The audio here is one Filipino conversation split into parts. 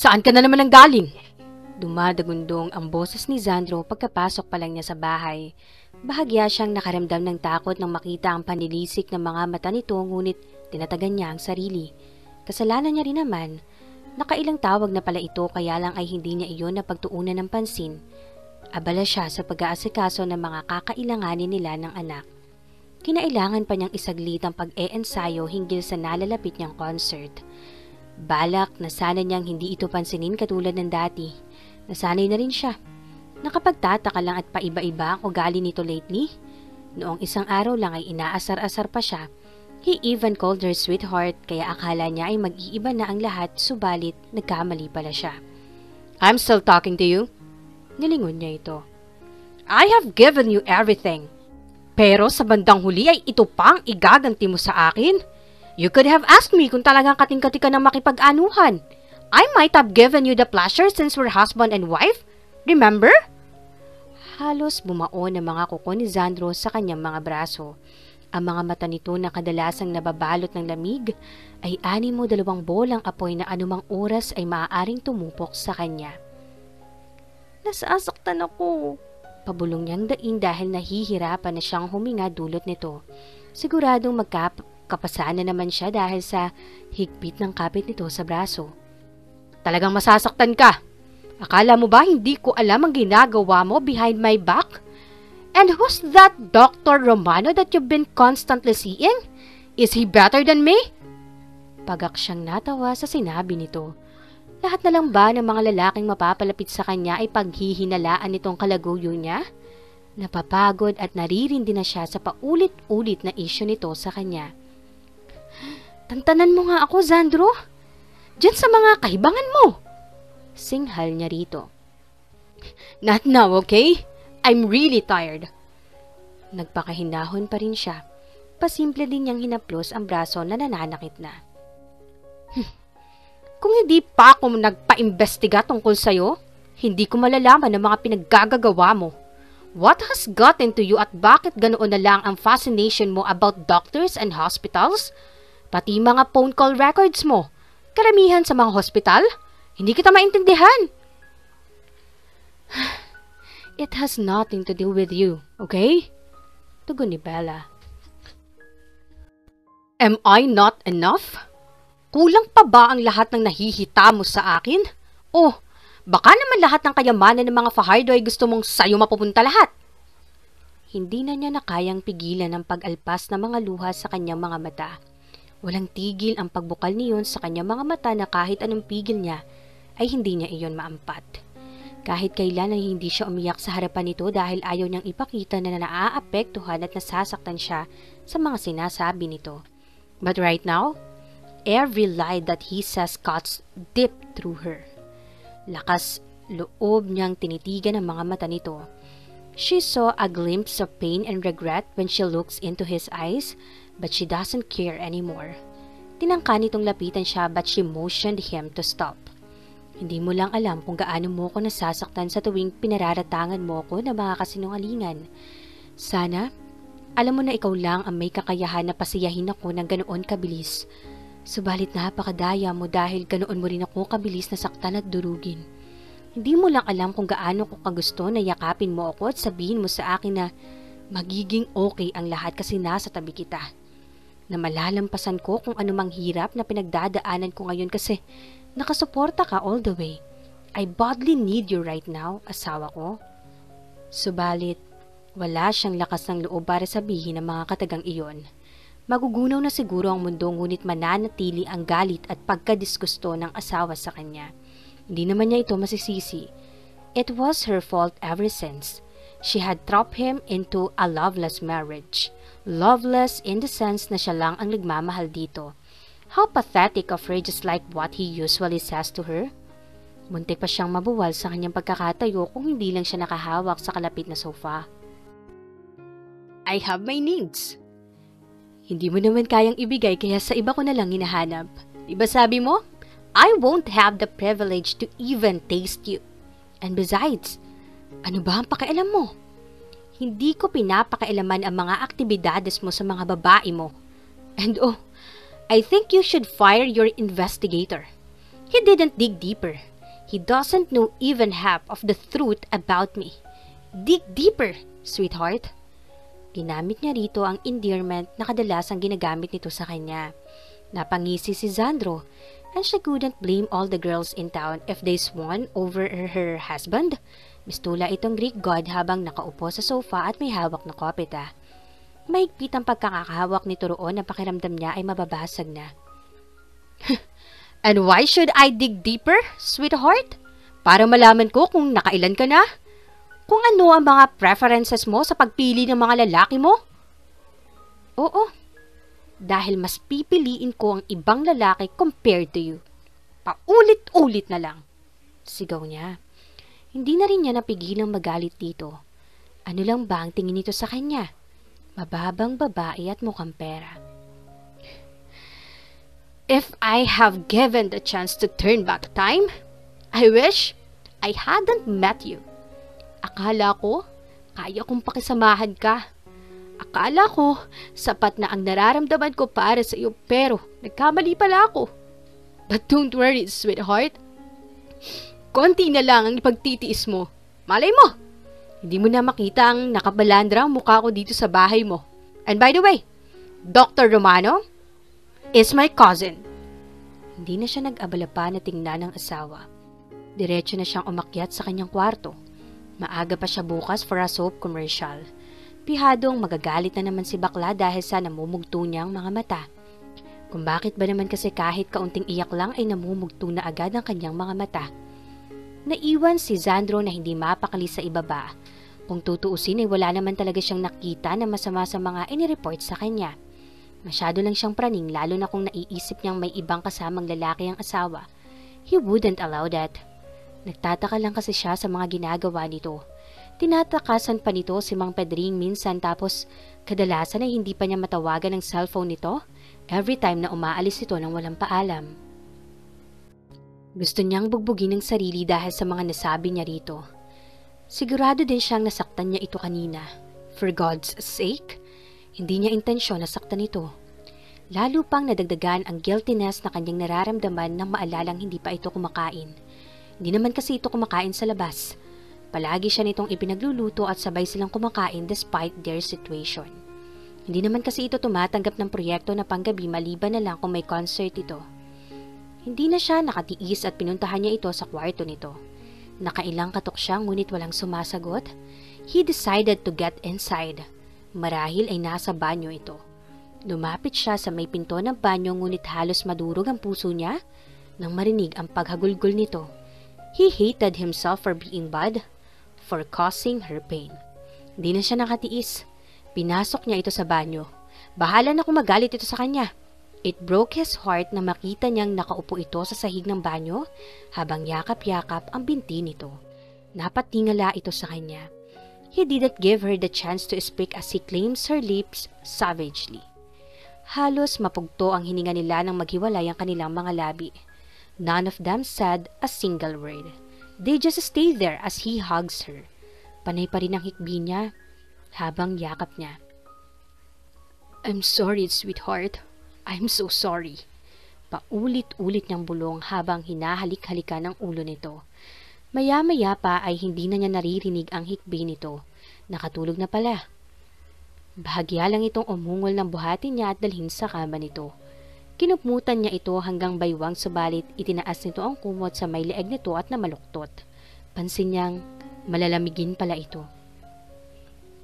Saan ka na naman ang galing? Dumadagundong ang boses ni Xandro pagkapasok pa lang niya sa bahay. Bahagya siyang nakaramdam ng takot nang makita ang panilisik ng mga mata nito ngunit tinatagan niya ang sarili. Kasalanan niya rin naman. Nakailang tawag na pala ito kaya lang ay hindi niya iyon napagtuunan ng pansin. Abala siya sa pag-aasikaso ng mga kakailanganin nila ng anak. Kinailangan pa niyang isaglit ang pag-e-ensayo hinggil sa nalalapit niyang concert. Balak na sana niyang hindi ito pansinin katulad ng dati. Nasanay na rin siya. Nakapagtataka lang at paiba-iba ang ugali nito lately. Noong isang araw lang ay inaasar-asar pa siya. He even called her sweetheart kaya akala niya ay mag-iiba na ang lahat subalit nagkamali pala siya. I'm still talking to you. Nilingon niya ito. I have given you everything. Pero sa bandang huli ay ito pang igaganti mo sa akin. You could have asked me kung talagang kating-kati ka ng makipag-anuhan. I might have given you the pleasure since we're husband and wife. Remember? Halos bumaon ang mga kuko ni Xandro sa kanyang mga braso. Ang mga mata nito na kadalasang nababalot ng lamig ay 62 bolang apoy na anumang oras ay maaaring tumupok sa kanya. Nasasaktan ako. Pabulong niyang daing dahil nahihirapan na siyang huminga dulot nito. Siguradong magkapasaan na naman siya dahil sa higpit ng kapit nito sa braso. Talagang masasaktan ka. Akala mo ba hindi ko alam ang ginagawa mo behind my back? And who's that Dr. Romano that you've been constantly seeing? Is he better than me? Pagak siyang natawa sa sinabi nito. Lahat na lang ba ng mga lalaking mapapalapit sa kanya ay paghihinalaan nitong kalaguyo niya? Napapagod at naririndi na siya sa paulit-ulit na isyu nito sa kanya. Tantanan mo nga ako, Xandro. Diyan sa mga kahibangan mo. Singhal niya rito. Not now, okay? I'm really tired. Nagpakahinahon pa rin siya. Pasimple din niyang hinaplos ang braso na nananakit na. Kung hindi pa ako nagpa-imbestiga tungkol sa'yo, hindi ko malalaman ang mga pinaggagawa mo. What has gotten to you at bakit ganoon na lang ang fascination mo about doctors and hospitals? Pati mga phone call records mo. Karamihan sa mga hospital? Hindi kita maintindihan. It has nothing to do with you, okay? Tugon ni Bella. Am I not enough? Kulang pa ba ang lahat ng nahihita mo sa akin? Oh, baka naman lahat ng kayamanan ng mga Fajardo ay gusto mong sayo mapupunta lahat. Hindi na niya nakayang pigilan ang pag-alpas ng mga luha sa kanyang mga mata. Walang tigil ang pagbukal niyon sa kanyang mga mata na kahit anong pigil niya ay hindi niya iyon maampat. Kahit kailan ay hindi siya umiyak sa harapan nito dahil ayaw niyang ipakita na naaapektuhan at nasasaktan siya sa mga sinasabi nito. But right now, every lie that he says cuts deep through her. Lakas loob niyang tinitigan ang mga mata nito. She saw a glimpse of pain and regret when she looks into his eyes, but she doesn't care anymore. Tinangka nitong lapitan siya but she motioned him to stop. Hindi mo lang alam kung gaano mo ko nasasaktan sa tuwing pinararatangan mo ko ng mga kasinungalingan. Sana, alam mo na ikaw lang ang may kakayahan na pasiyahin ako ng ganoon kabilis. Subalit napakadaya mo dahil ganoon mo rin ako kabilis na saktan at durugin. Hindi mo lang alam kung gaano ko kagusto na yakapin mo ako at sabihin mo sa akin na magiging okay ang lahat kasi nasa tabi kita. Na malalampasan ko kung anumang hirap na pinagdadaanan ko ngayon kasi nakasuporta ka all the way. I badly need you right now, asawa ko. Subalit, wala siyang lakas ng loob para sabihin ang mga katagang iyon. Magugunaw na siguro ang mundo ngunit mananatili ang galit at pagkadisgusto ng asawa sa kanya. Hindi naman niya ito masisisi. It was her fault ever since. She had trapped him into a loveless marriage. Loveless in the sense na siya lang ang nagmamahal dito. How pathetic of her just like what he usually says to her. Muntik pa siyang mabuwal sa kanyang pagkakatayo kung hindi lang siya nakahawak sa kalapit na sofa. I have my needs. Hindi mo naman kayang ibigay kaya sa iba ko na lang hinahanap. Diba sabi mo? I won't have the privilege to even taste you. And besides, ano ba ang pakialam mo? Hindi ko pinapakailaman ang mga aktibidades mo sa mga babae mo. And oh, I think you should fire your investigator. He didn't dig deeper. He doesn't know even half of the truth about me. Dig deeper, sweetheart. Ginamit niya rito ang endearment na kadalasang ginagamit nito sa kanya. Napangisi si Sandro, and she couldn't blame all the girls in town if they swan over her husband. Mistula itong Greek god habang nakaupo sa sofa at may hawak na kopeta. Mahigpit ang pagkakahawak nito roon na pakiramdam niya ay mababasag na. And why should I dig deeper, sweetheart? Para malaman ko kung nakailan ka na? Kung ano ang mga preferences mo sa pagpili ng mga lalaki mo? Oo, dahil mas pipiliin ko ang ibang lalaki compared to you. Paulit-ulit na lang. Sigaw niya. Hindi na rin niya napigilang magalit dito. Ano lang ba ang tingin nito sa kanya? Mababang babae at mukhang pera. If I have given the chance to turn back time, I wish I hadn't met you. Akala ko, kaya kong pakisamahan ka. Akala ko, sapat na ang nararamdaman ko para sa iyo, pero nagkamali pala ako. But don't worry, sweetheart. Konti na lang ang ipagtitiis mo. Malay mo, hindi mo na makita ang nakabalandra ang mukha ko dito sa bahay mo. And by the way, Dr. Romano is my cousin. Hindi na siya nag-abala pa na tingnan ng asawa. Diretso na siyang umakyat sa kanyang kwarto. Maaga pa siya bukas for a soap commercial. Pihadong magagalit na naman si bakla dahil sa namumugto niyang mga mata. Kung bakit ba naman kasi kahit kaunting iyak lang ay namumugto na agad ang kanyang mga mata. Naiwan si Sandro na hindi mapakali sa ibaba. Kung tutuusin ay wala naman talaga siyang nakita na masama sa mga inireport sa kanya. Masyado lang siyang praning lalo na kung naiisip niyang may ibang kasamang lalaki ang asawa. He wouldn't allow that. Nagtataka lang kasi siya sa mga ginagawa nito. Tinatakasan pa nito si Mang Pedring minsan tapos kadalasan ay hindi pa niya matawagan ng cellphone nito every time na umaalis ito nang walang paalam. Gusto niyang bugbugin ang sarili dahil sa mga nasabi niya rito. Sigurado din siyang nasaktan niya ito kanina. For God's sake, hindi niya intensyon na saktan ito. Lalo pang nadagdagan ang guiltiness na kanyang nararamdaman nang maalalang hindi pa ito kumakain. Hindi naman kasi ito kumakain sa labas. Palagi siya nitong ipinagluluto at sabay silang kumakain despite their situation. Hindi naman kasi ito tumatanggap ng proyekto na panggabi maliban na lang kung may concert ito. Hindi na siya nakatiis at pinuntahan niya ito sa kwarto nito. Nakailang katok siya ngunit walang sumasagot. He decided to get inside. Marahil ay nasa banyo ito. Lumapit siya sa may pinto ng banyo ngunit halos madurog ang puso niya nang marinig ang paghagulgol nito. He hated himself for being bad, for causing her pain. Di na siya nakatiis. Pinasok niya ito sa banyo. Bahala na kung magalit ito sa kanya. It broke his heart na makita niyang nakaupo ito sa sahig ng banyo habang yakap-yakap ang binti nito. Napatingala ito sa kanya. He didn't give her the chance to speak as he claims her lips savagely. Halos mapugto ang hininga nila nang maghiwalay ang kanilang mga labi. None of them said a single word. They just stayed there as he hugs her. Panay pa rin ang hikbi niya habang yakap niya. I'm sorry, sweetheart. I'm so sorry. Paulit-ulit niyang bulong habang hinahalik-halikan ang ulo nito. Maya-maya pa ay hindi na niya naririnig ang hikbi nito. Nakatulog na pala. Bahagya lang itong umungol ng buhati niya at dalhin sa kama nito. Kinupmutan niya ito hanggang baywang subalit itinaas nito ang kumot sa may leeg nito at namaluktot. Pansin niyang malalamigin pala ito.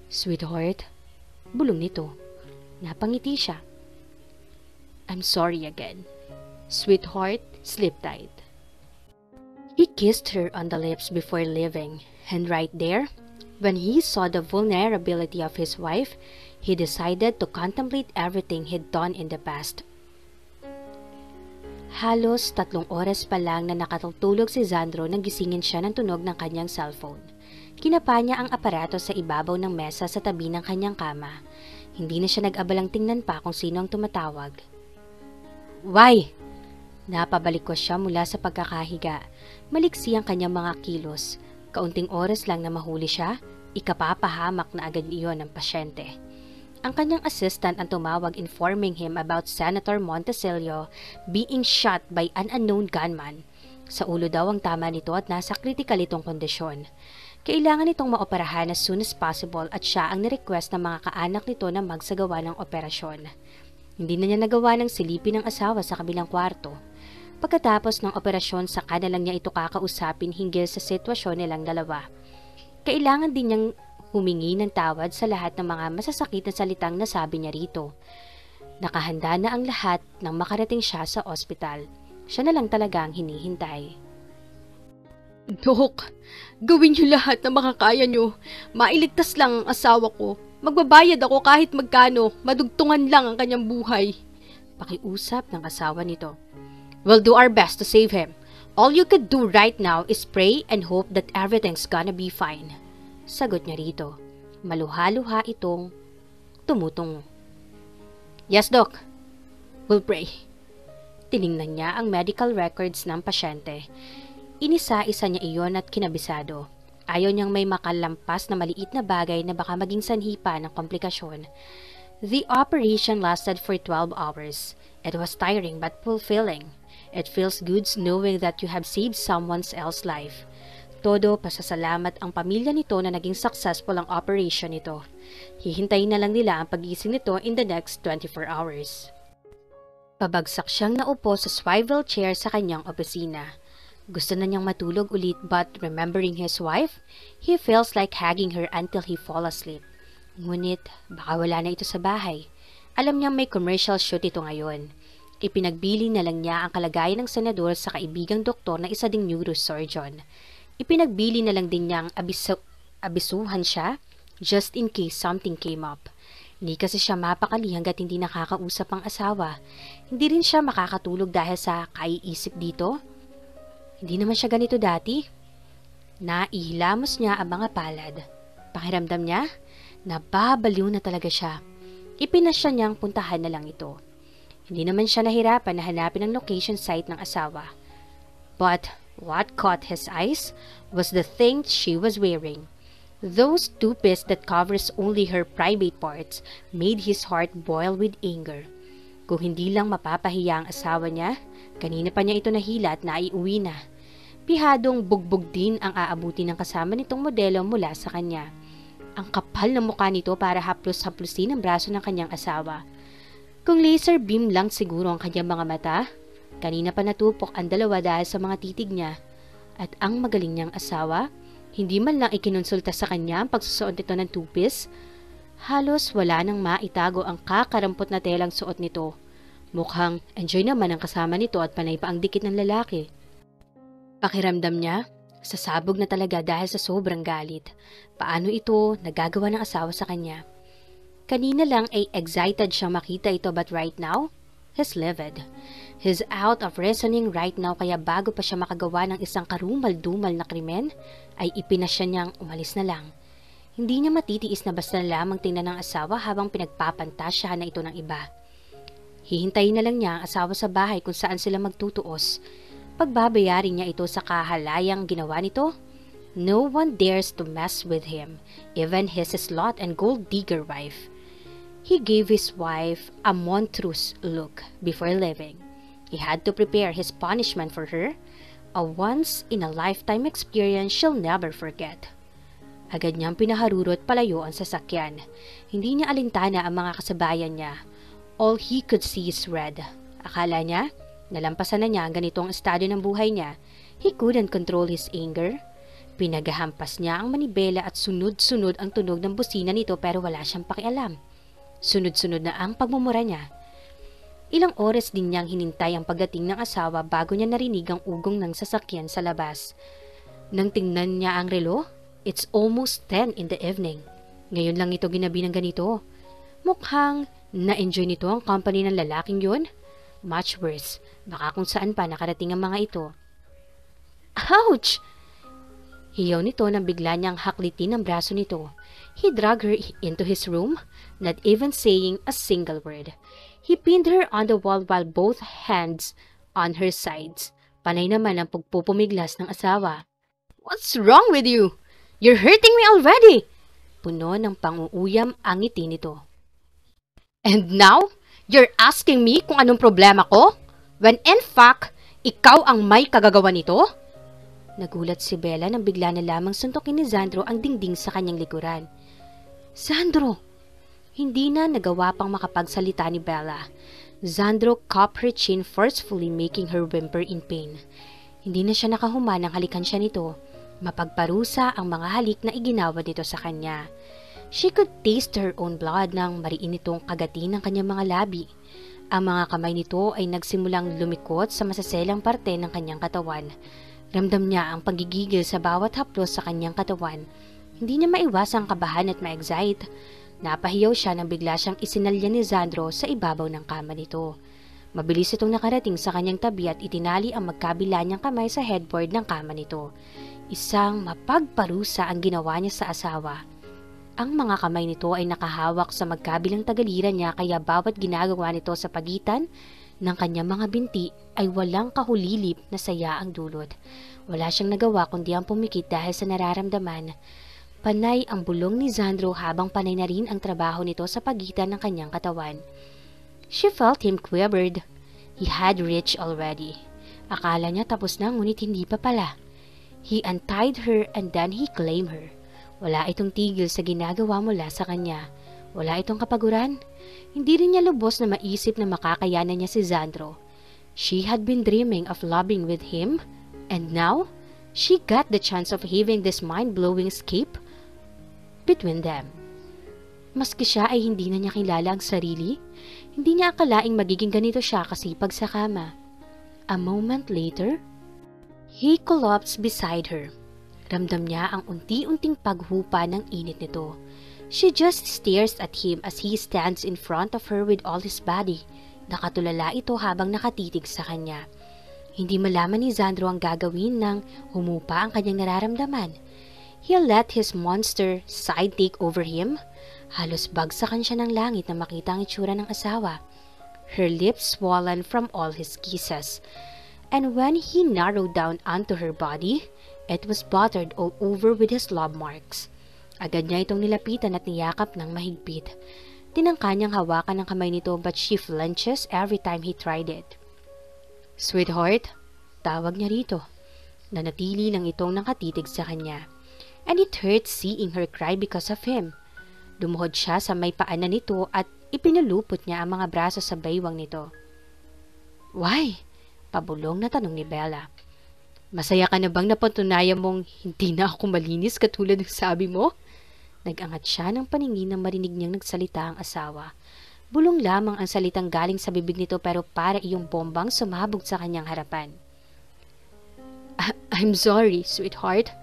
Sweetheart, bulong nito. Napangiti siya. I'm sorry again. Sweetheart, sleep tight. He kissed her on the lips before leaving, and right there, when he saw the vulnerability of his wife, he decided to contemplate everything he'd done in the past. Halos 3 oras pa lang na nakatulog si Sandro nang gisingin siya ng tunog ng kanyang cellphone. Kinapa niya ang aparato sa ibabaw ng mesa sa tabi ng kanyang kama. Hindi na siya nag-abalang tingnan pa kung sino ang tumatawag. Why? Napabalik ko siya mula sa pagkakahiga. Maliksi ang kanyang mga kilos. Kaunting oras lang na mahuli siya, ikapapahamak na agad iyon ng pasyente. Ang kanyang assistant ang tumawag informing him about Senator Montesilio being shot by an unknown gunman. Sa ulo daw ang tama nito at nasa critical itong kondisyon. Kailangan itong maoperahan as soon as possible at siya ang nirequest ng mga kaanak nito na magsagawa ng operasyon. Hindi na niya nagawa ng silipin ng asawa sa kabilang kwarto. Pagkatapos ng operasyon, saka na lang niya ito kakausapin hinggil sa sitwasyon nilang dalawa. Kailangan din niyang humingi ng tawad sa lahat ng mga masasakit na salitang nasabi niya rito. Nakahanda na ang lahat nang makarating siya sa ospital. Siya na lang talagang hinihintay. Dok, gawin niyo lahat na makakaya niyo. Mailigtas lang ang asawa ko. Magbabayad ako kahit magkano. Madugtungan lang ang kanyang buhay. Pakiusap ng asawa nito. We'll do our best to save him. All you could do right now is pray and hope that everything's gonna be fine. Sagot niya rito. Maluha-luha itong tumutungo. Yes, Doc. We'll pray. Tiningnan niya ang medical records ng pasyente. Inisa-isa niya iyon at kinabisado. Ayaw niyang may makalampas na maliit na bagay na baka maging sanhi pa ng komplikasyon. The operation lasted for 12 hours. It was tiring but fulfilling. It feels good knowing that you have saved someone else's life. Todo pasasalamat ang pamilya nito na naging successful ang operation nito. Hihintayin na lang nila ang pagising nito in the next 24 hours. Pabagsak siyang naupo sa swivel chair sa kanyang opisina. Gusto na niyang matulog ulit but remembering his wife, he feels like hugging her until he fall asleep. Ngunit baka wala na ito sa bahay. Alam niyang may commercial shoot ito ngayon. Ipinagbili na lang niya ang kalagayan ng senador sa kaibigang doktor na isa ding neurosurgeon. Ipinagbili na lang din niyang abisuhan siya just in case something came up. Hindi kasi siya mapakali hanggat hindi nakakausap ang asawa. Hindi rin siya makakatulog dahil sa kaiisip dito. Hindi naman siya ganito dati. Naihilamos niya ang mga palad. Pakiramdam niya, nababaliw na talaga siya. Ipinasya niyang puntahan na lang ito. Hindi naman siya nahirapan na hanapin ang location site ng asawa. But what caught his eyes was the thing she was wearing. Those two-piece that covers only her private parts made his heart boil with anger. Kung hindi lang mapapahiya ang asawa niya, kanina pa niya ito nahila at naiuwi na. Pihadong bugbog din ang aabuti ng kasama nitong modelo mula sa kanya. Ang kapal ng mukha nito para haplos-haplosin ang braso ng kanyang asawa. Kung laser beam lang siguro ang kanyang mga mata, kanina pa natupok ang dalawa dahil sa mga titig niya. At ang magaling niyang asawa, hindi man lang ikinonsulta sa kanya ang pagsusuot nito ng two-piece. Halos wala nang maitago ang kakarampot na telang suot nito. Mukhang enjoy naman ang kasama nito at panay pa ang dikit ng lalaki. Pakiramdam niya, sasabog na talaga dahil sa sobrang galit. Paano ito nagagawa ng asawa sa kanya? Kanina lang ay excited siyang makita ito but right now, he's livid. He's out of reasoning right now kaya bago pa siya makagawa ng isang karumal-dumal na krimen, ay ipinasya niyang umalis na lang. Hindi niya matitiis na basta lamang tingnan ng asawa habang pinagpapantasyahan na ito ng iba. Hihintayin na lang niya ang asawa sa bahay kung saan sila magtutuos. Pagbabayarin niya ito sa kahalayang ginawa nito, no one dares to mess with him, even his slot and gold digger wife. He gave his wife a monstrous look before leaving. He had to prepare his punishment for her, a once-in-a-lifetime experience she'll never forget. Agad niyang pinaharurot palayo ang sasakyan. Hindi niya alintana ang mga kasabayan niya. All he could see is red. Akala niya, nalampasan na niya ang ganitong estado ng buhay niya. He couldn't control his anger. Pinagahampas niya ang manibela at sunod-sunod ang tunog ng busina nito pero wala siyang pakialam. Sunod-sunod na ang pagmumura niya. Ilang oras din niyang hinintay ang pagdating ng asawa bago niya narinig ang ugong ng sasakyan sa labas. Nang tingnan niya ang relo, it's almost 10 in the evening. Ngayon lang ito ginabi ng ganito. Mukhang na-enjoy nito ang company ng lalaking yun. Much worse, baka kung saan pa nakarating ang mga ito. Ouch! Hiyaw nito nang bigla niyang haklitin ang braso nito. He dragged her into his room, not even saying a single word. He pinned her on the wall while both hands on her sides. Panay naman ang pagpupumiglas ng asawa. What's wrong with you? You're hurting me already! Puno ng panguuyam ang ngiti nito. And now, you're asking me kung anong problema ko? When in fact, Ikaw ang may kagagawa nito? Nagulat si Bella nang bigla na lamang suntukin ni Xandro ang dingding sa kanyang likuran. Xandro! Hindi na nagawa pang makapagsalita ni Bella. Xandro cupped her chin forcefully, making her whimper in pain. Hindi na siya nakahuma nang halikan siya nito. Mapagparusa ang mga halik na iginawa nito sa kanya. She could taste her own blood nang mariin itong kagati ng kanyang mga labi. Ang mga kamay nito ay nagsimulang lumikot sa masaselang parte ng kanyang katawan. Ramdam niya ang pagigigil sa bawat haplos sa kanyang katawan. Hindi niya maiwasang kabahan at ma-excite. Napahiyaw siya nang bigla siyang isinalya ni Xandro sa ibabaw ng kama nito. Mabilis itong nakarating sa kanyang tabi at itinali ang magkabila niyang kamay sa headboard ng kama nito. Isang mapagparusa ang ginawa niya sa asawa. Ang mga kamay nito ay nakahawak sa magkabilang tagaliran niya kaya bawat ginagawa nito sa pagitan ng kanyang mga binti ay walang kahulilip na saya ang dulot. Wala siyang nagawa kundi ang pumikit dahil sa nararamdaman. Panay ang bulong ni Xandro habang panay na rin ang trabaho nito sa pagitan ng kanyang katawan. She felt him quivered. He had reached already. Akala niya tapos na ngunit hindi pa pala. He untied her and then he claimed her. Wala itong tigil sa ginagawa mula sa kanya. Wala itong kapaguran. Hindi rin niya lubos na maisip na makakayanan niya si Xandro. She had been dreaming of loving with him, and now she got the chance of having this mind-blowing escape between them. Maski siya ay hindi na niya kilala ang sarili, hindi niya akalaing magiging ganito siya kasipag sa kama. A moment later, he collapsed beside her. Ramdam niya ang unti-unting paghupa ng init nito. She just stares at him as he stands in front of her with all his body. Nakatulala ito habang nakatitig sa kanya. Hindi malaman ni Xandro ang gagawin nang humupa ang kanyang nararamdaman. He let his monster side take over him. Halos bagsakan siya ng langit na makita ang itsura ng asawa. Her lips swollen from all his kisses. And when he narrowed down onto her body, it was buttered all over with his love marks. Agad niya itong nilapitan at niyakap ng mahigpit. Tinangka niyang hawakan ng kamay nito but she flinches every time he tried it. Sweetheart, tawag niya rito. Nanatili lang itong nakatitig sa kanya. And it hurt seeing her cry because of him. Lumuhod siya sa may paanan nito at ipinulupot niya ang mga braso sa baywang nito. Why? Pabulong na tanong ni Bella. Masaya ka na bang napatunayan mong hindi na ako malinis katulad ng sabi mo? Nag-angat siya ng paningin nang marinig niyang nagsalita ang asawa. Bulong lamang ang salitang galing sa bibig nito pero para iyong bombang sumabog sa kanyang harapan. I'm sorry, sweetheart.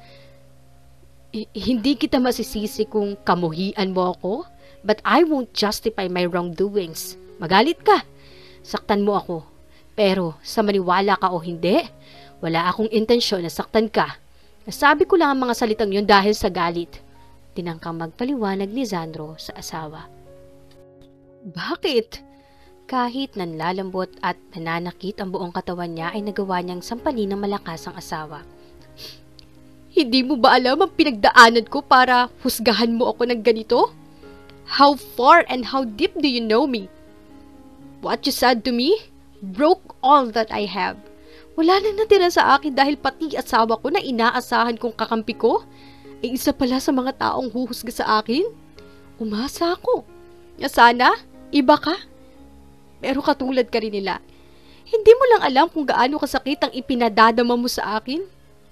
Hindi kita masisisi kung kamuhian mo ako, but I won't justify my wrongdoings. Magalit ka. Saktan mo ako. Pero sa maniwala ka o hindi, wala akong intensyon na saktan ka. Nasabi ko lang ang mga salitang yun dahil sa galit. Tinangkang magpaliwanag ni Xandro sa asawa. Bakit? Kahit nanlalambot at nananakit ang buong katawan niya ay nagawa niyang sampalin ng malakas ang asawa. Hindi mo ba alam ang pinagdaanan ko para husgahan mo ako ng ganito? How far and how deep do you know me? What you said to me broke all that I have. Wala na natira sa akin dahil pati asawa ko na inaasahan kong kakampi ko ay isa pala sa mga taong huhusga sa akin. Umasa ako na sana iba ka. Pero katulad ka rin nila. Hindi mo lang alam kung gaano kasakit ang ipinadadama mo sa akin.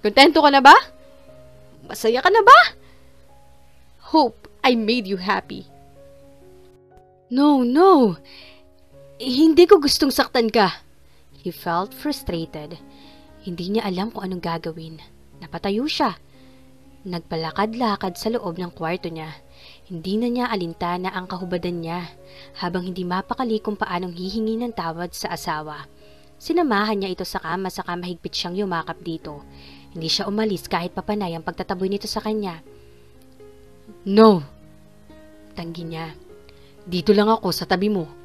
Kontento ka na ba? Masaya ka na ba? Hope I made you happy. No. Hindi ko gustong saktan ka. He felt frustrated. Hindi niya alam kung anong gagawin. Napatayo siya. Nagpalakad-lakad sa loob ng kwarto niya. Hindi na niya alintana ang kahubadan niya habang hindi mapakali kung paanong hihingi ng tawad sa asawa. Sinamahan niya ito sa kama saka mahigpit siyang yumakap dito. Hindi siya umalis kahit papanay ang pagtataboy nito sa kanya. No! Tanggi niya. Dito lang ako sa tabi mo.